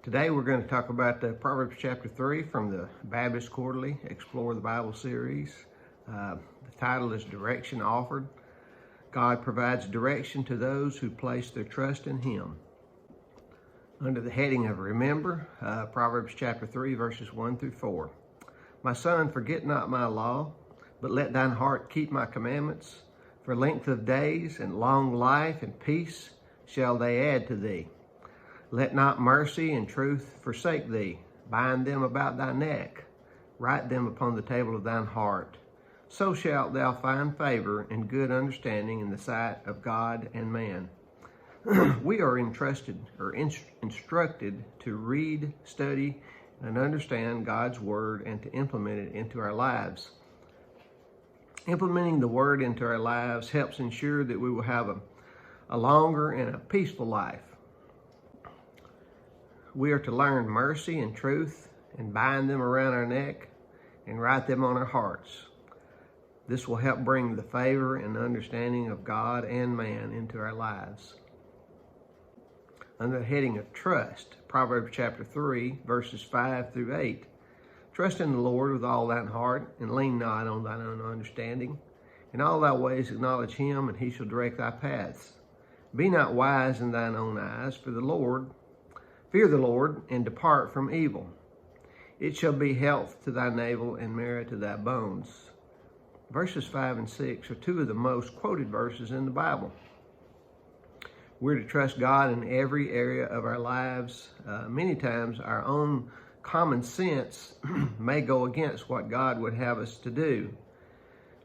Today we're going to talk about Proverbs chapter 3 from the Baptist Quarterly Explore the Bible series. The title is Direction Offered. God provides direction to those who place their trust in Him. Under the heading of Remember, Proverbs chapter 3 verses 1 through 4. My son, forget not my law, but let thine heart keep my commandments. For length of days and long life and peace shall they add to thee. Let not mercy and truth forsake thee. Bind them about thy neck. Write them upon the table of thine heart. So shalt thou find favor and good understanding in the sight of God and man. We are instructed to read, study, and understand God's Word and to implement it into our lives. Implementing the Word into our lives helps ensure that we will have a longer and a peaceful life. We are to learn mercy and truth and bind them around our neck and write them on our hearts. This will help bring the favor and understanding of God and man into our lives. Under the heading of Trust, Proverbs chapter 3, verses 5 through 8. Trust in the Lord with all thine heart, and lean not on thine own understanding. In all thy ways acknowledge Him, and He shall direct thy paths. Be not wise in thine own eyes, fear the Lord, and depart from evil. It shall be health to thy navel and marrow to thy bones. Verses 5 and 6 are two of the most quoted verses in the Bible. We're to trust God in every area of our lives. Many times our own common sense may go against what God would have us to do.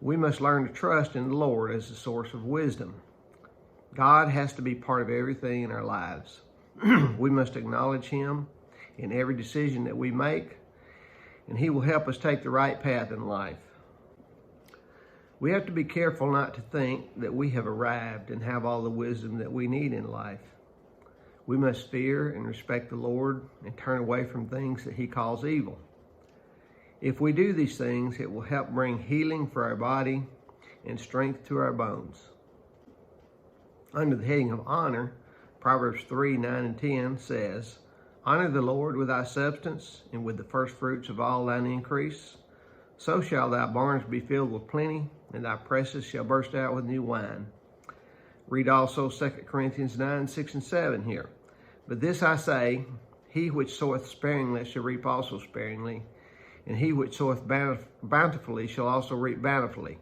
We must learn to trust in the Lord as the source of wisdom. God has to be part of everything in our lives. We must acknowledge Him in every decision that we make, and He will help us take the right path in life. We have to be careful not to think that we have arrived and have all the wisdom that we need in life. We must fear and respect the Lord and turn away from things that He calls evil. If we do these things, it will help bring healing for our body and strength to our bones. Under the heading of Honor, Proverbs 3, 9 and 10 says, Honor the Lord with thy substance and with the first fruits of all thine increase. So shall thy barns be filled with plenty, and thy presses shall burst out with new wine. Read also 2 Corinthians 9, 6 and 7 here. But this I say, he which soweth sparingly shall reap also sparingly, and he which soweth bountifully shall also reap bountifully.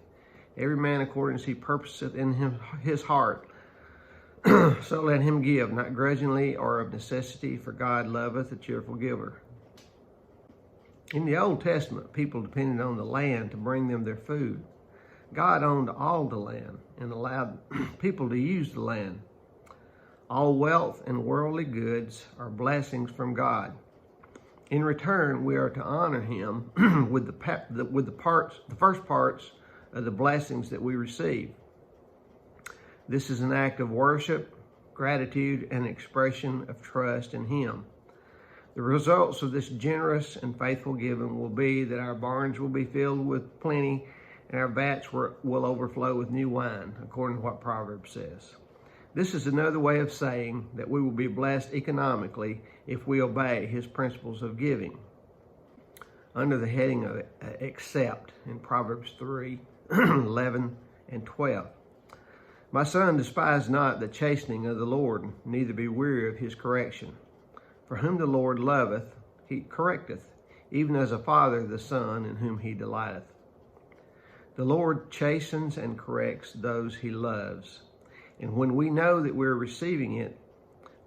Every man according as he purposeth in his heart, so let him give, not grudgingly or of necessity, for God loveth a cheerful giver. In the Old Testament, people depended on the land to bring them their food. God owned all the land and allowed people to use the land. All wealth and worldly goods are blessings from God. In return, we are to honor Him with the first parts of the blessings that we receive. This is an act of worship, gratitude, and expression of trust in Him. The results of this generous and faithful giving will be that our barns will be filled with plenty and our vats will overflow with new wine, according to what Proverbs says. This is another way of saying that we will be blessed economically if we obey His principles of giving. Under the heading of Accept in Proverbs 3, 11 and 12. My son, despise not the chastening of the Lord, neither be weary of His correction. For whom the Lord loveth, He correcteth, even as a father the son in whom He delighteth. The Lord chastens and corrects those He loves, and when we know that we're receiving it,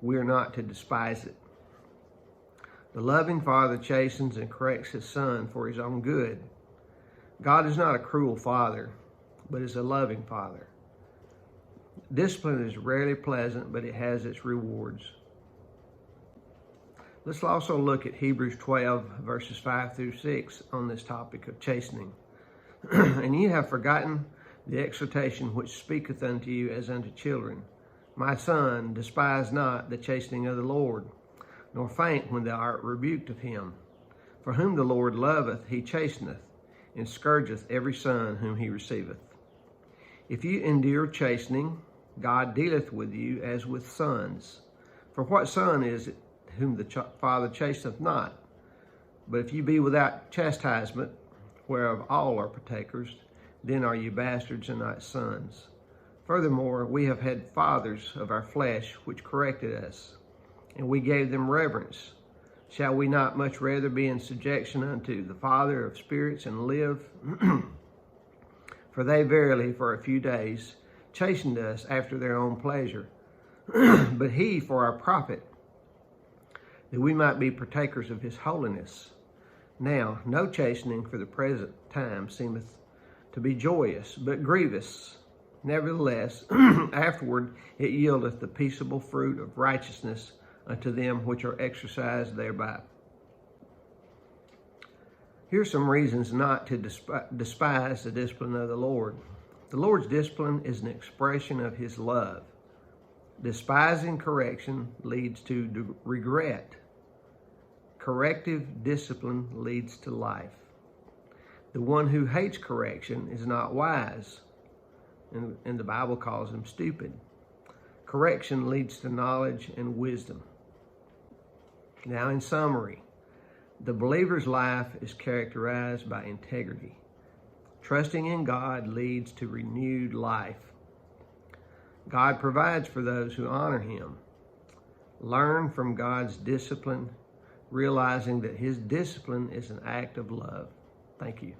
we are not to despise it. The loving Father chastens and corrects His Son for His own good. God is not a cruel Father, but is a loving Father. Discipline is rarely pleasant, but it has its rewards. Let's also look at Hebrews 12, verses 5 through 6 on this topic of chastening. And ye have forgotten the exhortation which speaketh unto you as unto children. My son, despise not the chastening of the Lord, nor faint when thou art rebuked of Him. For whom the Lord loveth, He chasteneth, and scourgeth every son whom He receiveth. If you endure chastening, God dealeth with you as with sons. For what son is it whom the Father chasteneth not. But if you be without chastisement, whereof all are partakers, then are you bastards and not sons. Furthermore, we have had fathers of our flesh which corrected us, and we gave them reverence. Shall we not much rather be in subjection unto the Father of spirits and live? For they verily for a few days chastened us after their own pleasure, but he for our profit, that we might be partakers of his holiness. Now, no chastening for the present time seemeth to be joyous, but grievous. Nevertheless, afterward it yieldeth the peaceable fruit of righteousness unto them which are exercised thereby. Here are some reasons not to despise the discipline of the Lord. The Lord's discipline is an expression of his love. Despising correction leads to regret. Corrective discipline leads to life. The one who hates correction is not wise, and the Bible calls him stupid. Correction leads to knowledge and wisdom. Now, in summary, the believer's life is characterized by integrity. Trusting in God leads to renewed life. God provides for those who honor him. Learn from God's discipline, realizing that his discipline is an act of love. Thank you.